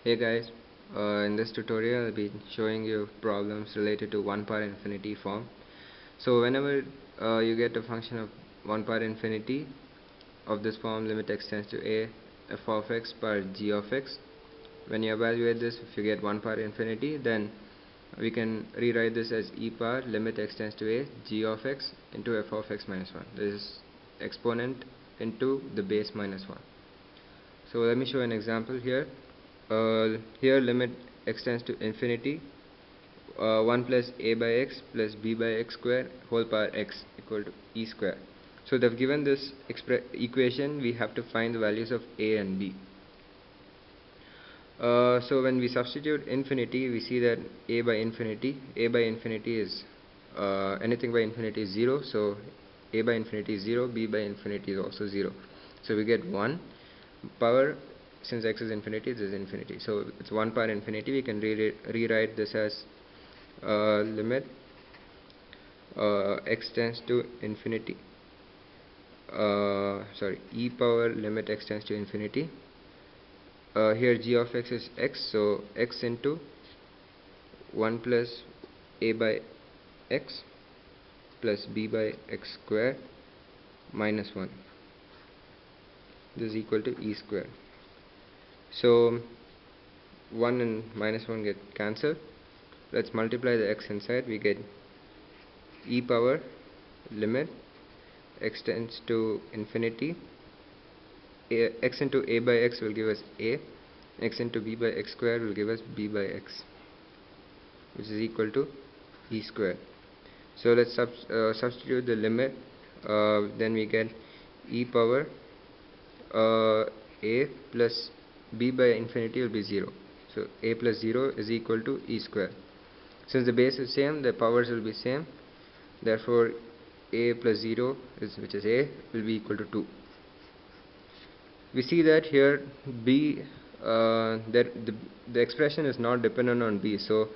Hey guys, in this tutorial I'll be showing you problems related to 1 power infinity form. So whenever you get a function of 1 power infinity of this form, limit x tends to a f of x per g of x. When you evaluate this, if you get 1 power infinity, then we can rewrite this as e power limit x tends to a g of x into f of x minus 1. This is exponent into the base minus 1. So let me show an example here. Here limit x tends to infinity, 1 plus a by x plus b by x square whole power x equal to e square. So they've given this equation, we have to find the values of a and b. So when we substitute infinity, we see that a by infinity is anything by infinity is 0, so a by infinity is 0, b by infinity is also 0. So we get 1 power. Since x is infinity, this is infinity, so it's 1 power infinity. We can rewrite this as limit x tends to infinity, e power limit x tends to infinity. Here g of x is x, so x into 1 plus a by x plus b by x square minus 1. This is equal to e square. So 1 and minus 1 get cancelled. Let's multiply the x inside. We get e power limit x tends to infinity. X into a by x will give us a. X into b by x square will give us b by x, which is equal to e square. So let's substitute the limit. Then we get e power a plus b by infinity will be 0. So a plus 0 is equal to e square. Since the base is same, the powers will be same. Therefore, a plus 0 which is a will be equal to 2. We see that here b that the expression is not dependent on b. So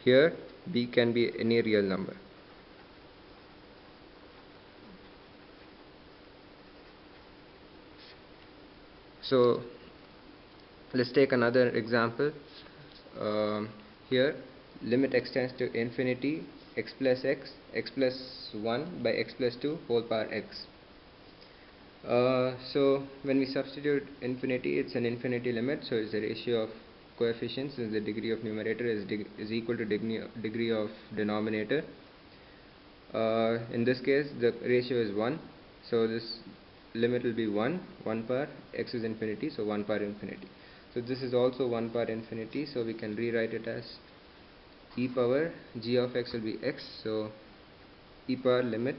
here b can be any real number. So let's take another example. Here limit x tends to infinity, x plus 1 by x plus 2 whole power x. So when we substitute infinity, it's an infinity limit, so it's the ratio of coefficients, since the degree of numerator is equal to degree of denominator. In this case the ratio is 1, so this limit will be 1 power x is infinity, so 1 power infinity. So this is also 1 power infinity, so we can rewrite it as e power g of x will be x, so e power limit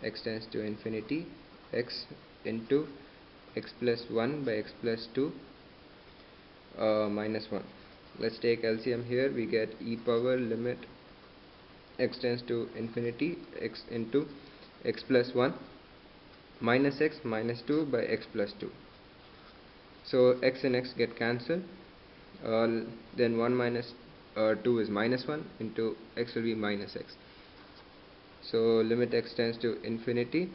x tends to infinity x into x plus 1 by x plus 2 minus 1. Let's take LCM here. We get e power limit x tends to infinity x into x plus 1 minus x minus 2 by x plus 2. So x and x get cancelled. Then 1 minus 2 is minus 1 into x will be minus x. So limit x tends to infinity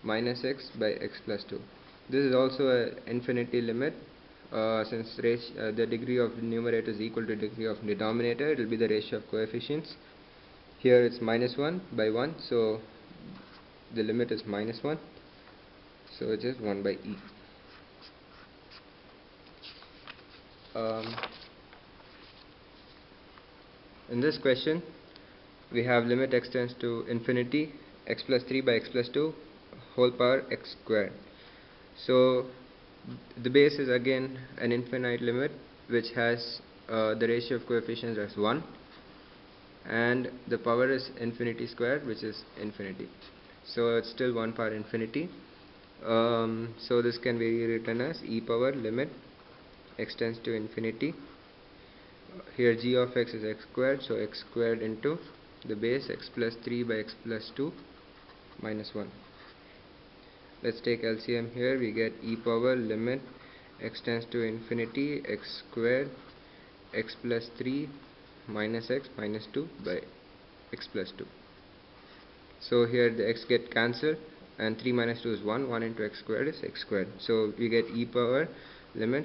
minus x by x plus 2. This is also an infinity limit. Since the degree of the numerator is equal to degree of denominator, it will be the ratio of coefficients. Here it's minus 1 by 1, so the limit is minus 1, so it is 1 by e. In this question we have limit x tends to infinity, x plus 3 by x plus 2 whole power x squared. So the base is again an infinite limit which has the ratio of coefficients as 1, and the power is infinity squared, which is infinity. So it's still 1 power infinity. So this can be rewritten as e power limit x tends to infinity. Here g of x is x squared, so x squared into the base x plus 3 by x plus 2 minus 1. Let's take LCM here. We get e power limit x tends to infinity x squared x plus 3 minus x minus 2 by x plus 2. So here the x get cancelled, and 3 minus 2 is 1. 1 into x squared is x squared. So we get e power limit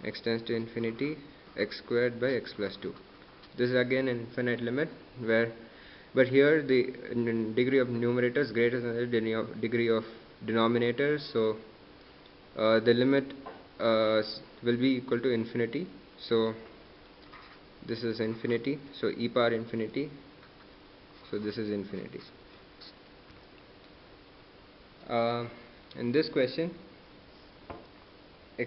x tends to infinity x squared by x plus 2. This is again an infinite limit, where but here the degree of numerator is greater than the degree of denominator, so the limit will be equal to infinity. So this is infinity, so e power infinity, so this is infinity. In this question,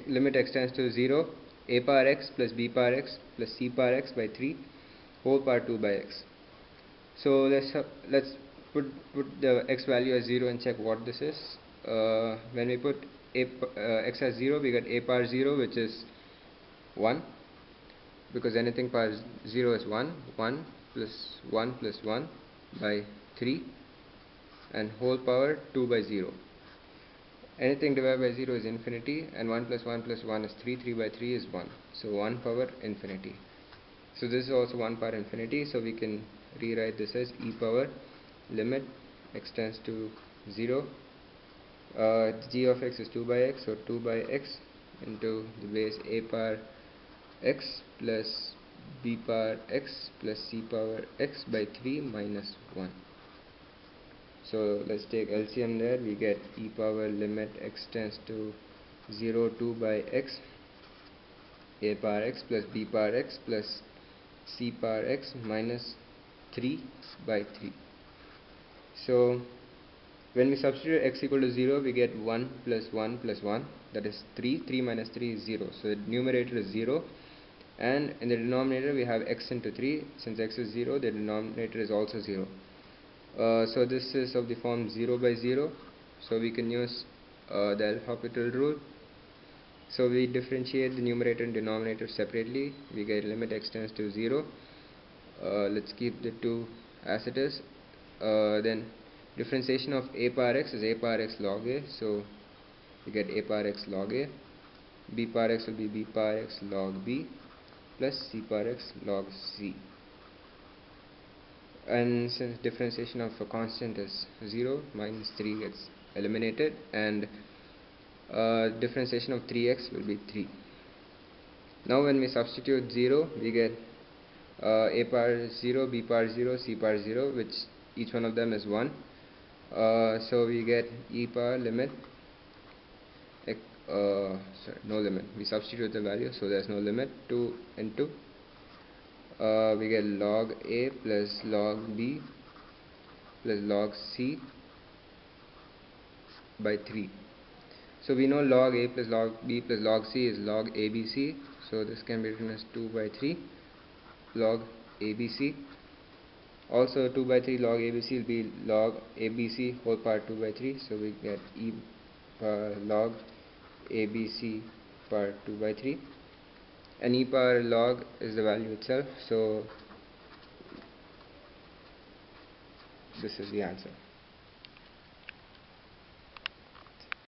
limit x tends to 0, a power x plus b power x plus c power x by 3 whole power 2 by x. So let's put the x value as 0 and check what this is. When we put x as 0, we get a power 0, which is 1, because anything power 0 is 1. 1 plus 1 by 3, and whole power 2 by 0. Anything divided by 0 is infinity, and 1 plus 1 plus 1 is 3. 3 by 3 is 1. So 1 power infinity. So this is also 1 power infinity, so we can rewrite this as e power limit x tends to 0. G of x is 2 by x, so 2 by x into the base a power x plus b power x plus c power x by 3 minus 1. So let's take LCM there. We get e power limit x tends to 0, 2 by x, a power x plus b power x plus c power x minus 3 by 3. So when we substitute x equal to 0, we get 1 plus 1 plus 1, that is 3. 3 minus 3 is 0. So the numerator is 0, and in the denominator we have x into 3. Since x is 0, the denominator is also 0. So this is of the form 0 by 0. So we can use the El Hospital rule. So we differentiate the numerator and denominator separately. We get limit x tends to 0. Let's keep the 2 as it is. Then differentiation of a power x is a power x log a. So we get a power x log a. B power x will be b power x log b plus c power x log c. And since differentiation of a constant is 0, minus 3 gets eliminated, and differentiation of 3x will be 3. Now when we substitute 0, we get a power 0, b power 0, c power 0, which each one of them is 1. So we get e power limit, no limit, we substitute the value, so there's no limit, 2 into we get log a plus log b plus log c by 3. So we know log a plus log b plus log c is log abc, so this can be written as 2 by 3 log abc. Also 2 by 3 log abc will be log abc whole power 2 by 3, so we get e power log abc power 2 by 3, and e power log is the value itself, so this is the answer.